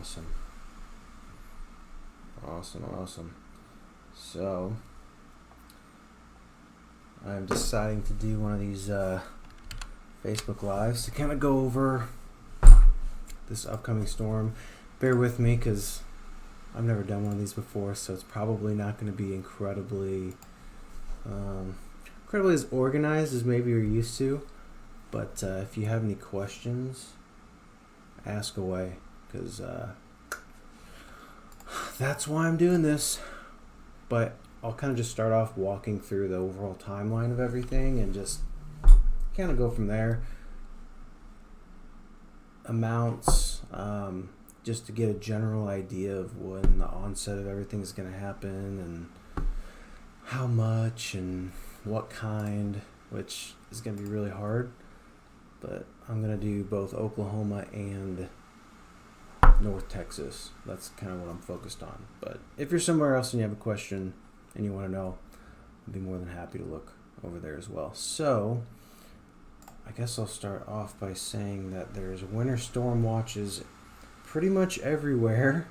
Awesome. Awesome. So, I'm deciding to do one of these Facebook Lives to kind of go over this upcoming storm. Bear with me because I've never done one of these before, so it's probably not going to be incredibly as organized as maybe you're used to. But if you have any questions, ask away, because that's why I'm doing this. But I'll kind of just start off walking through the overall timeline of everything and just kind of go from there. Amounts, just to get a general idea of when the onset of everything is going to happen and how much and what kind, which is going to be really hard. But I'm going to do both Oklahoma and North Texas. That's kind of what I'm focused on. But if you're somewhere else and you have a question and you want to know, I'd be more than happy to look over there as well. So I guess I'll start off by saying that there's winter storm watches pretty much everywhere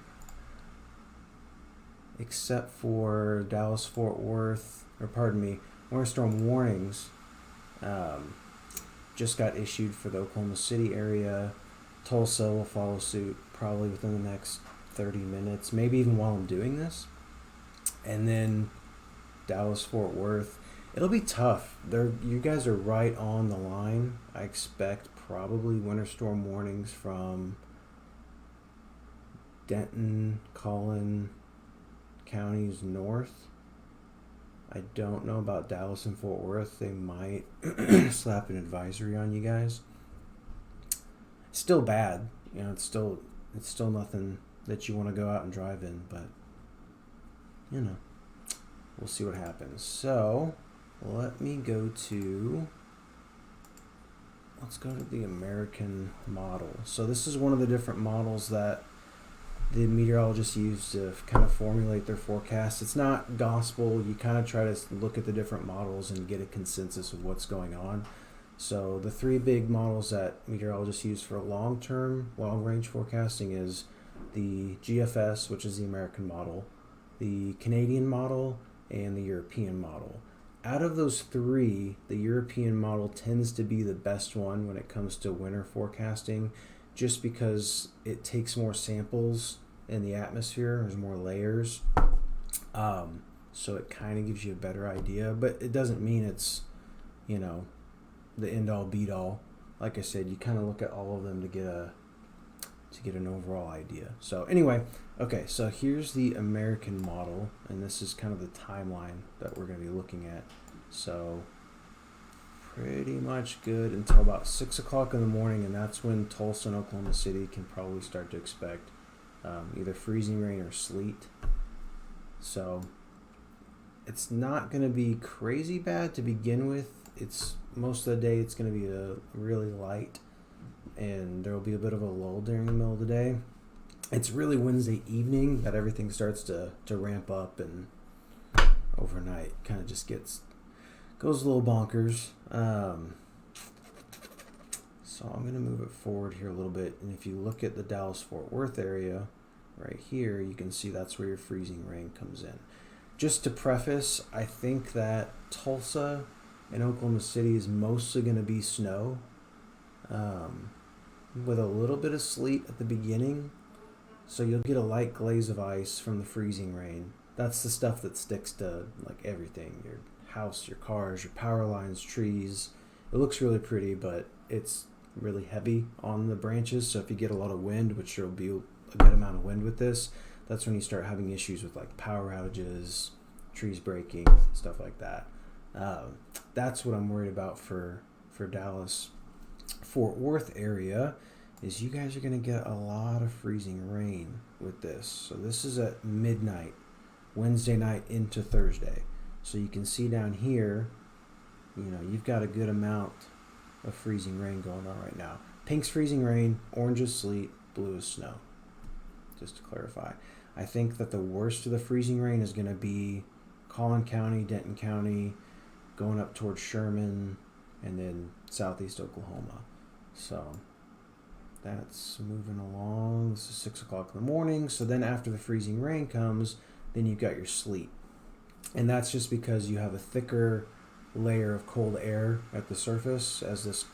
except for Dallas-Fort Worth, winter storm warnings just got issued for the Oklahoma City area. Tulsa will follow suit probably within the next 30 minutes, maybe even while I'm doing this. And then Dallas-Fort Worth, it'll be tough. You guys are right on the line. I expect probably winter storm warnings from Denton, Collin counties north. I don't know about Dallas and Fort Worth. They might slap an advisory on you guys. Still bad. It's still nothing that you want to go out and drive in, but we'll see what happens. So let's go to the American model. So this is one of the different models that the meteorologists use to kind of formulate their forecast. It's not gospel. You kind of try to look at the different models and get a consensus of what's going on. So the three big models that meteorologists use for long-term, long-range forecasting is the GFS, which is the American model, the Canadian model, and the European model. Out of those three, the European model tends to be the best one when it comes to winter forecasting, just because it takes more samples in the atmosphere. There's more layers. So it kind of gives you a better idea, but it doesn't mean it's, the end-all, beat-all. Like I said, you kind of look at all of them to get an overall idea. So anyway, okay, so here's the American model, and this is kind of the timeline that we're going to be looking at. So pretty much good until about 6 o'clock in the morning, and that's when Tulsa and Oklahoma City can probably start to expect either freezing rain or sleet. So it's not going to be crazy bad to begin with. It's most of the day it's going to be really light, and there will be a bit of a lull during the middle of the day. It's really Wednesday evening that everything starts to ramp up, and overnight kind of just goes a little bonkers. So I'm going to move it forward here a little bit, and if you look at the Dallas-Fort Worth area right here, you can see that's where your freezing rain comes in. Just to preface, I think that Tulsa and Oklahoma City is mostly going to be snow, with a little bit of sleet at the beginning. So you'll get a light glaze of ice from the freezing rain. That's the stuff that sticks to everything, your house, your cars, your power lines, trees. It looks really pretty, but it's really heavy on the branches. So if you get a lot of wind, which there will be a good amount of wind with this, that's when you start having issues with power outages, trees breaking, stuff like that. That's what I'm worried about for Dallas Fort Worth area, is you guys are going to get a lot of freezing rain with this. So this is at midnight, Wednesday night into Thursday. So you can see down here, you've got a good amount of freezing rain going on right now. Pink's freezing rain, orange is sleet, blue is snow. Just to clarify. I think that the worst of the freezing rain is going to be Collin County, Denton County, going up towards Sherman, and then southeast Oklahoma. So that's moving along. This is 6 o'clock in the morning. So then after the freezing rain comes, then you've got your sleet. And that's just because you have a thicker layer of cold air at the surface as this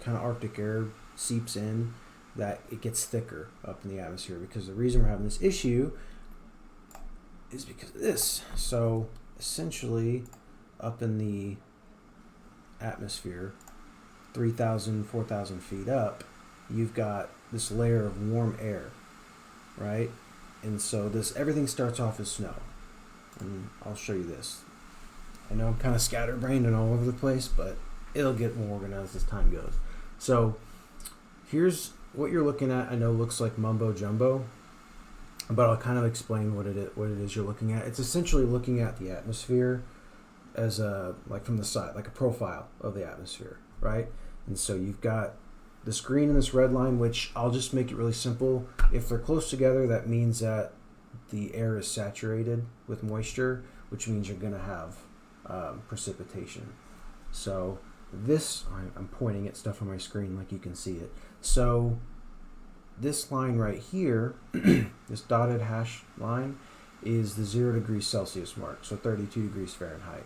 kind of Arctic air seeps in, that it gets thicker up in the atmosphere, because the reason we're having this issue is because of this. So essentially up in the atmosphere, 3,000, 4,000 feet up, you've got this layer of warm air, right? And so everything starts off as snow. And I'll show you this. I know I'm kind of scatterbrained and all over the place, but it'll get more organized as time goes. So here's what you're looking at. I know looks like mumbo jumbo, but I'll kind of explain what it is you're looking at. It's essentially looking at the atmosphere as like from the side, like a profile of the atmosphere, right? And so you've got this green and this red line, which I'll just make it really simple. If they're close together, that means that the air is saturated with moisture, which means you're going to have precipitation. So this, I'm pointing at stuff on my screen like you can see it. So this line right here, this dotted hash line, is the 0 degrees Celsius mark, so 32 degrees Fahrenheit.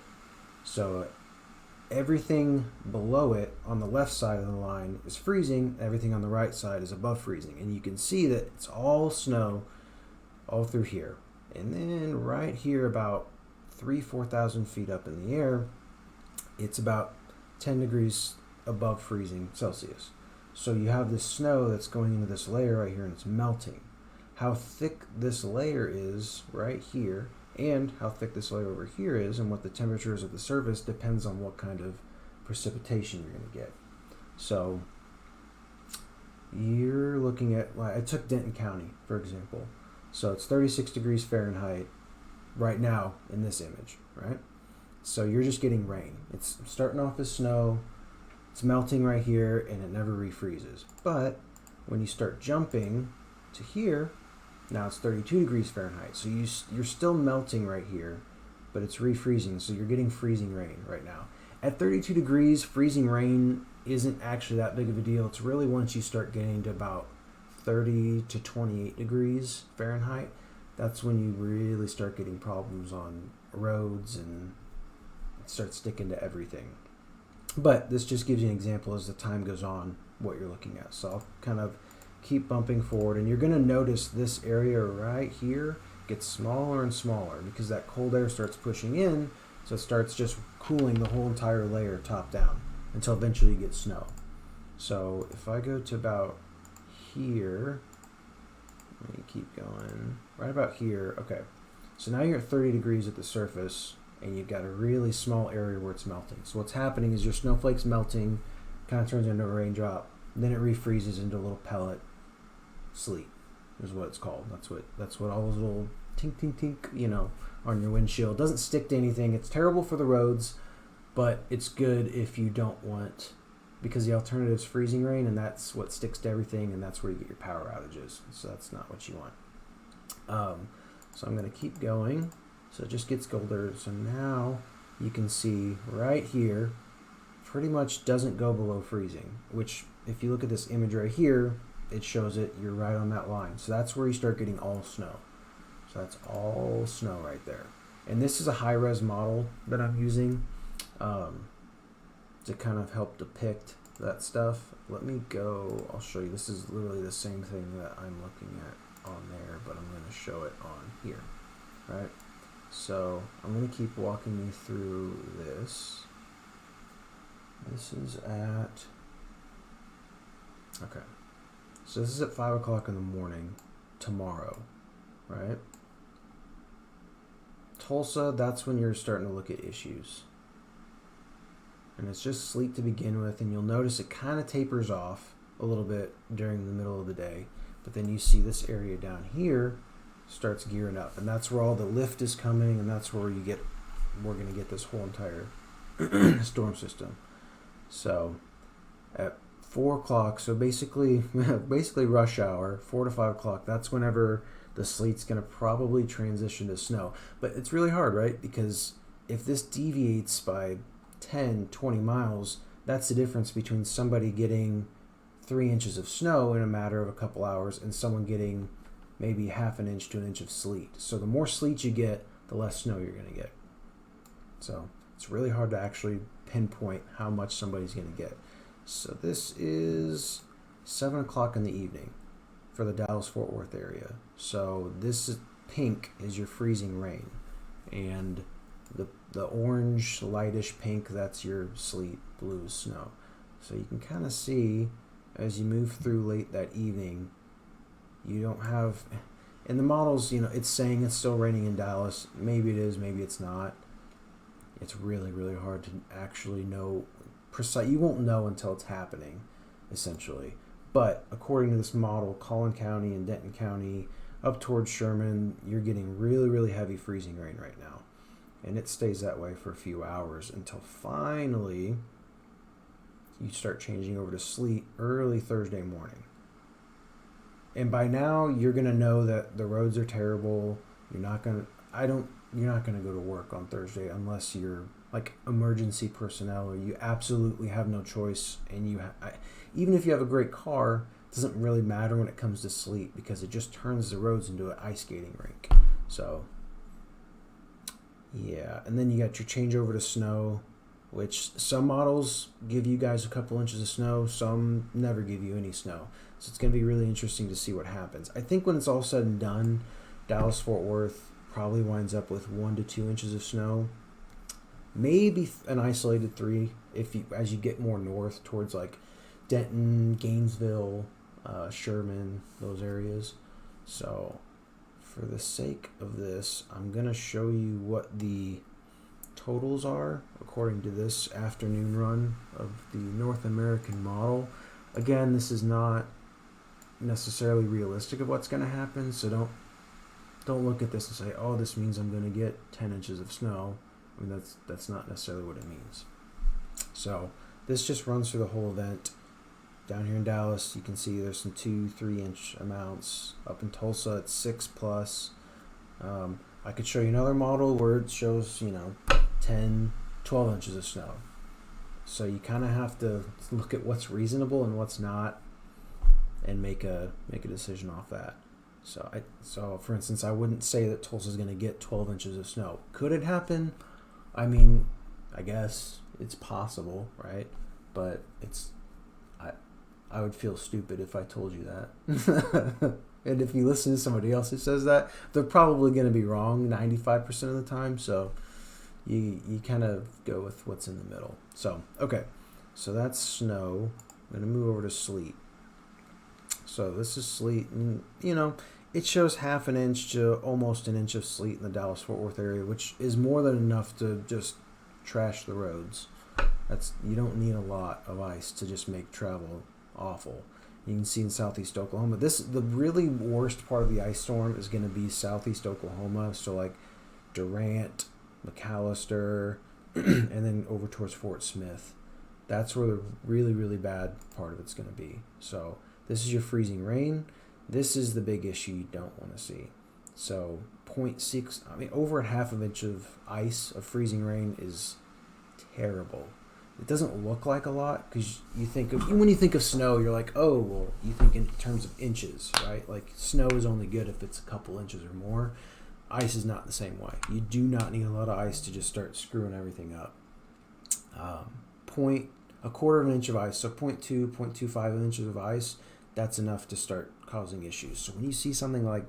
So everything below it on the left side of the line is freezing, everything on the right side is above freezing. And you can see that it's all snow all through here. And then right here, about 4,000 feet up in the air, it's about 10 degrees above freezing Celsius. So you have this snow that's going into this layer right here, and it's melting. How thick this layer is right here, and how thick this layer over here is, and what the temperature is of the surface, depends on what kind of precipitation you're going to get. So you're looking at, I took Denton County, for example. So it's 36 degrees Fahrenheit right now in this image, right? So you're just getting rain. It's starting off as snow, it's melting right here, and it never refreezes. But when you start jumping to here, now it's 32 degrees Fahrenheit. So you're still melting right here, but it's refreezing. So you're getting freezing rain right now. At 32 degrees, freezing rain isn't actually that big of a deal. It's really once you start getting to about 30 to 28 degrees Fahrenheit, that's when you really start getting problems on roads, and it starts sticking to everything. But this just gives you an example as the time goes on what you're looking at. So I'll kind of keep bumping forward, and you're going to notice this area right here gets smaller and smaller because that cold air starts pushing in, so it starts just cooling the whole entire layer top down until eventually you get snow. So if I go to about here, let me keep going, right about here, okay. So now you're at 30 degrees at the surface, and you've got a really small area where it's melting. So what's happening is your snowflake's melting, kind of turns into a raindrop, then it refreezes into a little pellet sleet is what it's called. That's what all those little tink tink tink, on your windshield. It doesn't stick to anything. It's terrible for the roads, but it's good if you don't want, because the alternative is freezing rain, and that's what sticks to everything, and that's where you get your power outages. So that's not what you want. So I'm going to keep going. So it just gets colder. So now you can see right here, pretty much doesn't go below freezing, which if you look at this image right here, it shows it, you're right on that line. So that's where you start getting all snow. So that's all snow right there. And this is a high-res model that I'm using to kind of help depict that stuff. Let me go, I'll show you. This is literally the same thing that I'm looking at on there, but I'm going to show it on here, right? So I'm going to keep walking you through this. This is at, okay. So this is at 5 o'clock in the morning tomorrow, right? Tulsa, that's when you're starting to look at issues. And it's just sleet to begin with, and you'll notice it kind of tapers off a little bit during the middle of the day. But then you see this area down here starts gearing up, and that's where all the lift is coming, and that's where we're going to get this whole entire storm system. So at 4 o'clock, so basically rush hour, 4 to 5 o'clock, that's whenever the sleet's going to probably transition to snow. But it's really hard, right? Because if this deviates by 10, 20 miles, that's the difference between somebody getting 3 inches of snow in a matter of a couple hours, and someone getting maybe half an inch to an inch of sleet. So the more sleet you get, the less snow you're going to get. So it's really hard to actually pinpoint how much somebody's going to get. So this is 7 o'clock in the evening for the Dallas-Fort Worth area. So this is pink is your freezing rain, and the orange, lightish pink, that's your sleet, blue is snow. So you can kind of see as you move through late that evening, you don't have, in the models, it's saying it's still raining in Dallas. Maybe it is, maybe it's not. It's really, really hard to actually know precise. You won't know until it's happening, essentially. But according to this model, Collin County and Denton County, up towards Sherman, you're getting really, really heavy freezing rain right now. And it stays that way for a few hours until finally you start changing over to sleet early Thursday morning. And by now, you're going to know that the roads are terrible. You're not going to go to work on Thursday unless you're like emergency personnel or you absolutely have no choice. And even if you have a great car, it doesn't really matter when it comes to sleet because it just turns the roads into an ice skating rink. So, yeah. And then you got your changeover to snow, which some models give you guys a couple inches of snow. Some never give you any snow. So it's going to be really interesting to see what happens. I think when it's all said and done, Dallas-Fort Worth probably winds up with 1 to 2 inches of snow. Maybe an isolated 3 as you get more north towards like Denton, Gainesville, Sherman, those areas. So for the sake of this, I'm going to show you what the totals are according to this afternoon run of the North American model. Again, this is not necessarily realistic of what's going to happen, so don't look at this and say, oh, this means I'm going to get 10 inches of snow. I mean, that's not necessarily what it means. So this just runs through the whole event. Down here in Dallas, you can see there's some 2-3 inch amounts. Up in Tulsa, it's 6+. I could show you another model where it shows 10, 12 inches of snow. So you kind of have to look at what's reasonable and what's not, and make a decision off that. So for instance, I wouldn't say that Tulsa's going to get 12 inches of snow. Could it happen? I mean, I guess it's possible, right? But I would feel stupid if I told you that. And if you listen to somebody else who says that, they're probably going to be wrong 95% of the time. So you kind of go with what's in the middle. So, okay. So that's snow. I'm going to move over to sleet. So this is sleet. And, it shows half an inch to almost an inch of sleet in the Dallas-Fort Worth area, which is more than enough to just trash the roads. You don't need a lot of ice to just make travel awful. You can see in southeast Oklahoma. The really worst part of the ice storm is going to be southeast Oklahoma. So like Durant, McAllister, and then over towards Fort Smith. That's where the really, really bad part of it's going to be. So this is your freezing rain. This is the big issue you don't want to see. So 0.6, over a half an inch of ice, of freezing rain is terrible. It doesn't look like a lot because when you think of snow, you're like, oh, well, you think in terms of inches, right? Like snow is only good if it's a couple inches or more. Ice is not the same way. You do not need a lot of ice to just start screwing everything up. A quarter of an inch of ice, so 0.2, 0.25 inches of ice, that's enough to start causing issues. So when you see something like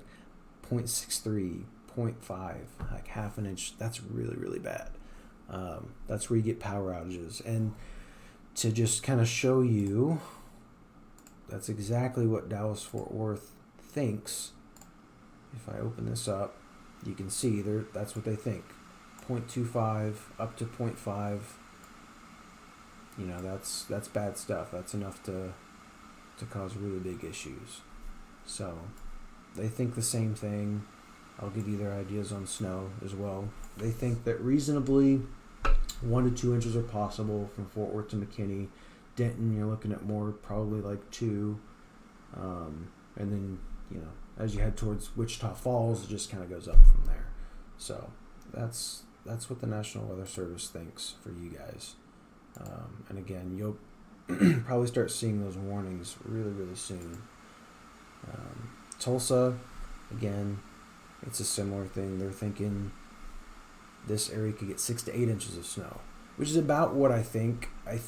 0.63, 0.5, like half an inch, that's really, really bad. That's where you get power outages. And to just kind of show you, that's exactly what Dallas-Fort Worth thinks. If I open this up, you can see that's what they think. 0.25 up to 0.5. That's bad stuff. That's enough to cause really big issues. So they think the same thing. I'll give you their ideas on snow as well. They think that reasonably 1 to 2 inches are possible from Fort Worth to McKinney. Denton, you're looking at more, probably like 2. And then, as you head towards Wichita Falls, it just kind of goes up from there. So that's what the National Weather Service thinks for you guys. And again, probably start seeing those warnings really, really soon. Tulsa, again, it's a similar thing. They're thinking this area could get 6 to 8 inches of snow, which is about what I think. I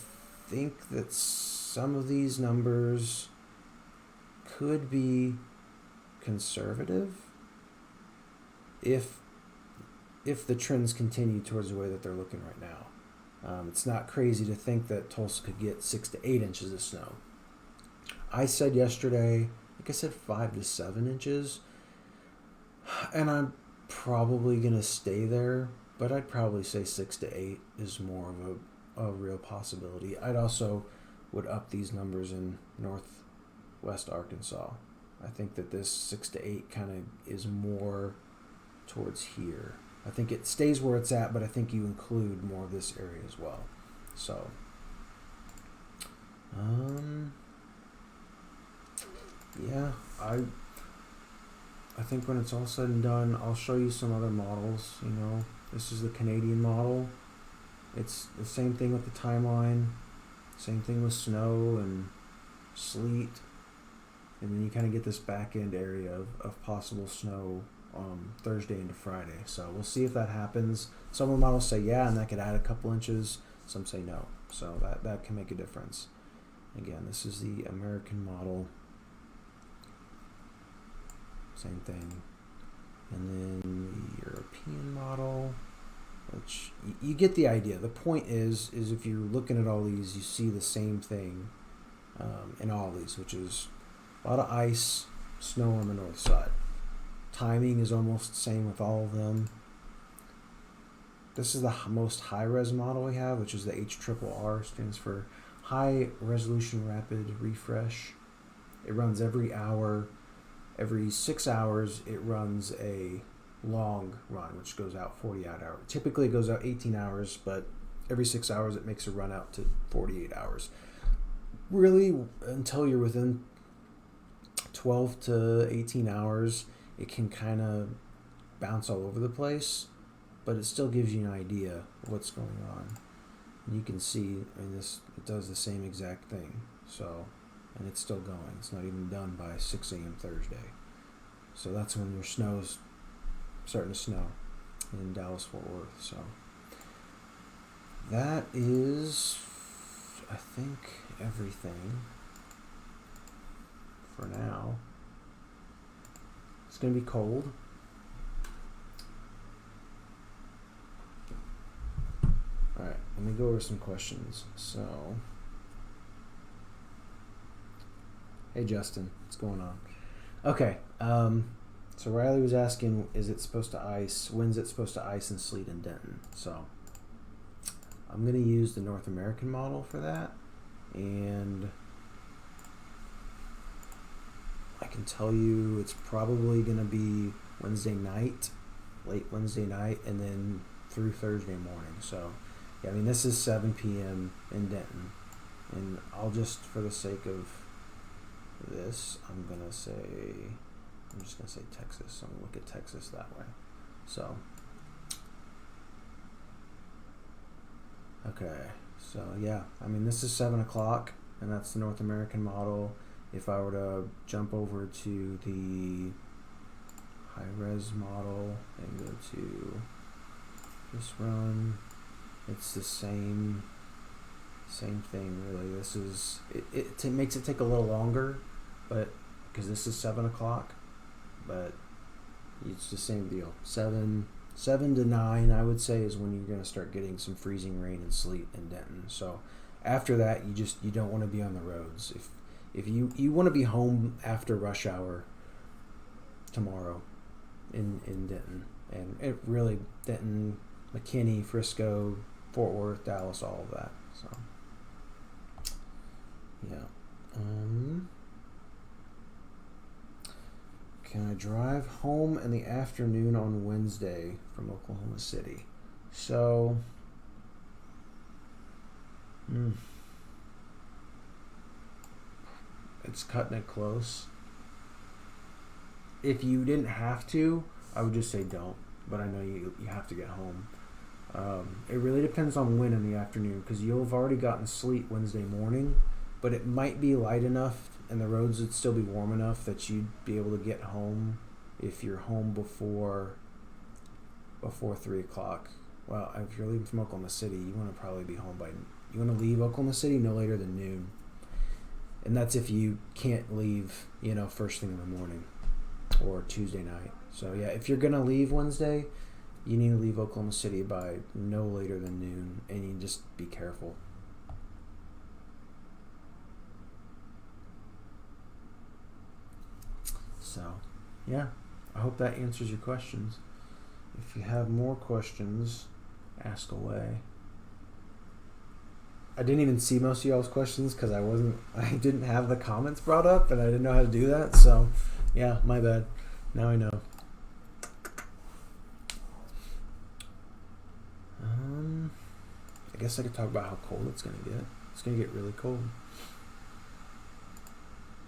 think that some of these numbers could be conservative if the trends continue towards the way that they're looking right now. It's not crazy to think that Tulsa could get 6 to 8 inches of snow. I said yesterday, I think I said 5 to 7 inches, and I'm probably going to stay there, but I'd probably say 6 to 8 is more of a real possibility. I'd also would up these numbers in northwest Arkansas. I think that this 6 to 8 kind of is more towards here. I think it stays where it's at, but I think you include more of this area as well. So, yeah, I think when it's all said and done, I'll show you some other models. You know, this is the Canadian model. It's the same thing with the timeline, same thing with snow and sleet, and then you kind of get this back end area of possible snow Thursday into Friday. So we'll see if that happens. Some of the models say yeah, and that could add a couple inches. Some say no. So that can make a difference. Again, this is the American model. Same thing. And then the European model, which you get the idea. The point is if you're looking at all these, you see the same thing in all these, which is a lot of ice, snow on the north side. Timing is almost the same with all of them. This is the most high-res model we have, which is the HRRR, stands for High Resolution Rapid Refresh. It runs every hour. Every 6 hours, it runs a long run, which goes out 48 hours. Typically, it goes out 18 hours, but every 6 hours, it makes a run out to 48 hours. Really, until you're within 12 to 18 hours, it can kind of bounce all over the place, but it still gives you an idea of what's going on. And you can see, it does the same exact thing. So, and it's still going. It's not even done by 6 a.m. Thursday. So that's when your snow's starting to snow in Dallas-Fort Worth. So that is, I think, everything for now. It's going to be cold. Alright, let me go over some questions. So, hey Justin, what's going on? Okay, so Riley was asking, is it supposed to ice? When's it supposed to ice and sleet in Denton? So, I'm going to use the North American model for that, and I can tell you it's probably going to be Wednesday night, late Wednesday night, and then through Thursday morning. So, yeah, I mean, this is 7 p.m. in Denton, and I'll just, for the sake of this, I'm just going to say Texas. I'm going to look at Texas that way. So, okay, so yeah, I mean, this is 7 o'clock, and that's the North American model. If I were to jump over to the high-res model and go to this run, it's the same thing, really. This is, it makes it take a little longer, but because this is 7 o'clock, but it's the same deal. 7 to 9, I would say, is when you're going to start getting some freezing rain and sleet in Denton. So after that, you don't want to be on the roads. If you want to be home after rush hour tomorrow in Denton, and it really, Denton, McKinney, Frisco, Fort Worth, Dallas, all of that. So yeah. Can I drive home in the afternoon on Wednesday from Oklahoma City? So, it's cutting it close. If you didn't have to, I would just say don't. But I know you have to get home. It really depends on when in the afternoon, because you'll have already gotten sleep Wednesday morning, but it might be light enough and the roads would still be warm enough that you'd be able to get home if you're home before 3 o'clock. Well, if you're leaving from Oklahoma City, you want to probably be home by. You want to leave Oklahoma City no later than noon, and that's if you can't leave, first thing in the morning or Tuesday night. So yeah, if you're gonna leave Wednesday, you need to leave Oklahoma City by no later than noon, and you just be careful. So, yeah, I hope that answers your questions. If you have more questions, ask away. I didn't even see most of y'all's questions because I didn't have the comments brought up and I didn't know how to do that. So, yeah, my bad. Now I know. I guess I could talk about how cold it's going to get. It's going to get really cold.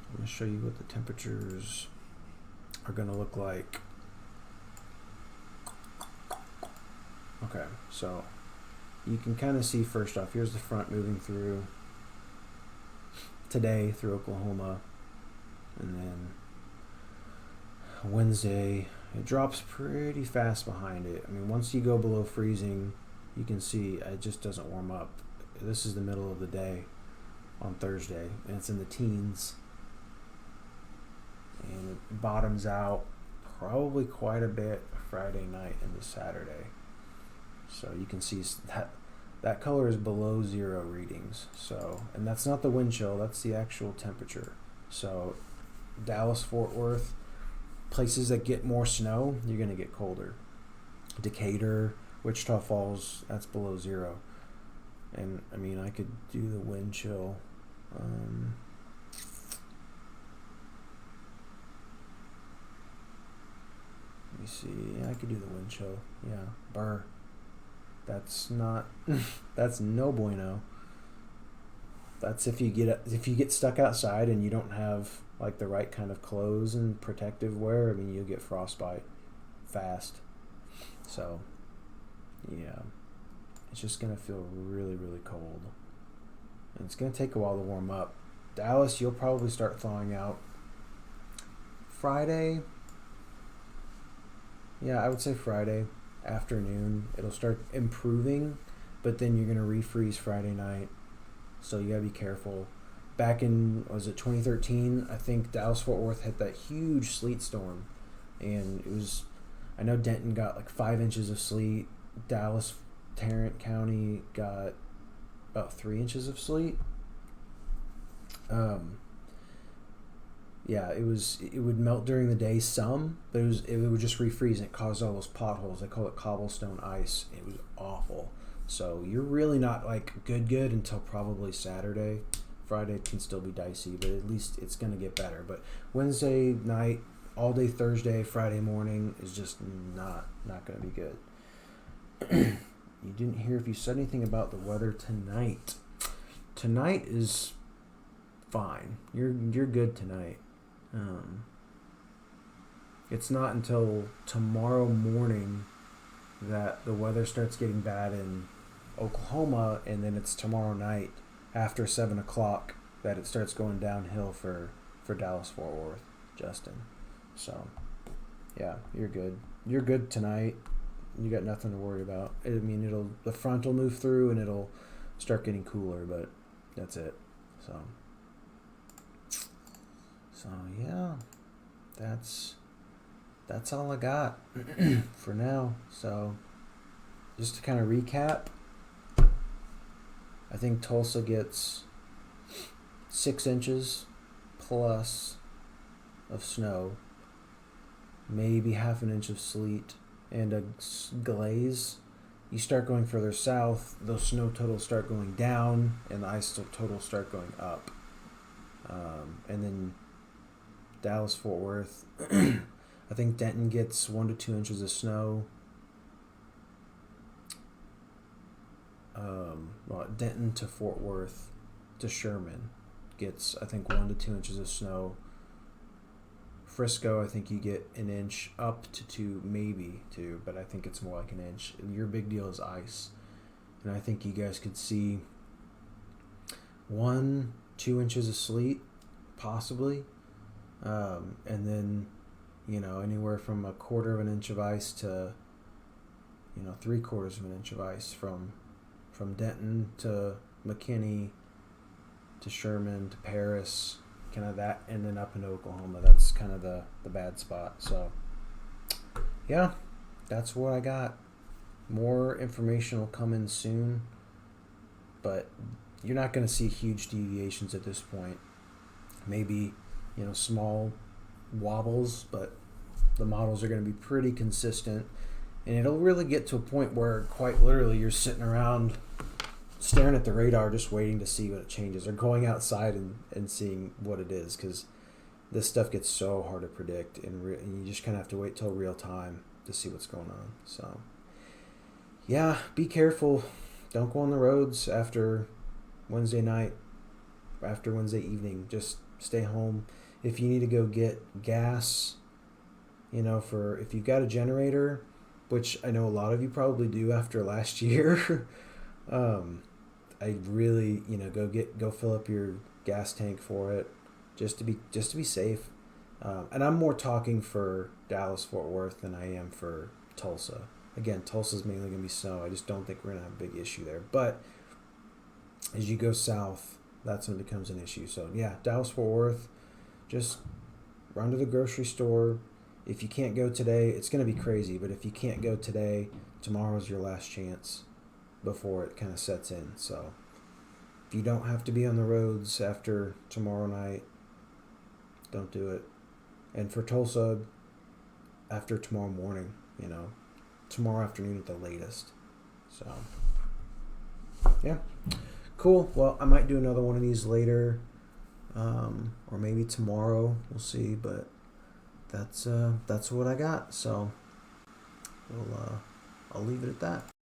I'm going to show you what the temperatures are going to look like. Okay, so you can kind of see first off, here's the front moving through today through Oklahoma, and then Wednesday it drops pretty fast behind it. I mean, once you go below freezing, you can see it just doesn't warm up. This is the middle of the day on Thursday, and it's in the teens, and it bottoms out probably quite a bit Friday night into Saturday. So you can see that color is below 0 readings. So, and that's not the wind chill, that's the actual temperature. So Dallas, Fort Worth, places that get more snow, you're going to get colder. Decatur, Wichita Falls, that's below 0. And I mean, I could do the wind chill. Let me see. Yeah, I could do the wind chill. Yeah, Burr. That's not. That's no bueno. That's if you get stuck outside and you don't have like the right kind of clothes and protective wear. I mean, you'll get frostbite fast. So, yeah, it's just gonna feel really, really cold, and it's gonna take a while to warm up. Dallas, you'll probably start thawing out Friday. Yeah, I would say Friday afternoon. It'll start improving, but then you're going to refreeze Friday night. So you got to be careful. Back in, was it 2013? I think Dallas-Fort Worth hit that huge sleet storm. And it was, I know Denton got like 5 inches of sleet. Dallas, Tarrant County got about 3 inches of sleet. Yeah, it would melt during the day some, but it would just refreeze and it caused all those potholes. They call it cobblestone ice. It was awful. So you're really not like good until probably Saturday. Friday can still be dicey, but at least it's gonna get better. But Wednesday night, all day Thursday, Friday morning is just not gonna be good. You didn't hear if you said anything about the weather tonight. Tonight is fine. You're good tonight. It's not until tomorrow morning that the weather starts getting bad in Oklahoma, and then it's tomorrow night after 7 o'clock that it starts going downhill for Dallas-Fort Worth, Justin. So, yeah, you're good. You're good tonight. You got nothing to worry about. I mean, the front will move through and it'll start getting cooler, but that's it. So yeah, that's all I got for now. So just to kind of recap, I think Tulsa gets 6 inches plus of snow, maybe half an inch of sleet, and a glaze. You start going further south, those snow totals start going down, and the ice totals start going up. And then Dallas-Fort Worth, I think Denton gets 1 to 2 inches of snow. Denton to Fort Worth to Sherman gets, I think, 1 to 2 inches of snow. Frisco, I think you get an inch up to 2, maybe 2, but I think it's more like an inch. Your big deal is ice. And I think you guys could see 1-2 inches of sleet, possibly. And then, anywhere from 1/4 of an inch of ice to, 3/4 of an inch of ice from Denton to McKinney to Sherman to Paris, kind of that, and then up into Oklahoma. That's kind of the bad spot. So, yeah, that's what I got. More information will come in soon, but you're not going to see huge deviations at this point. Maybe, small wobbles, but the models are going to be pretty consistent. And it'll really get to a point where quite literally you're sitting around staring at the radar just waiting to see what it changes, or going outside and seeing what it is, because this stuff gets so hard to predict, and you just kind of have to wait till real time to see what's going on. So, yeah, be careful. Don't go on the roads after Wednesday night, after Wednesday evening. Just stay home. If you need to go get gas, if you've got a generator, which I know a lot of you probably do after last year, I really, go fill up your gas tank for it, just to be safe. And I'm more talking for Dallas Fort Worth than I am for Tulsa. Again, Tulsa's mainly going to be snow. I just don't think we're going to have a big issue there. But as you go south, that's when it becomes an issue. So, yeah, Dallas Fort Worth, just run to the grocery store. If you can't go today, it's going to be crazy. But if you can't go today, tomorrow's your last chance before it kind of sets in. So if you don't have to be on the roads after tomorrow night, don't do it. And for Tulsa, after tomorrow morning, tomorrow afternoon at the latest. So, yeah. Cool. Well, I might do another one of these later, or maybe tomorrow. We'll see. But that's what I got. So I'll leave it at that.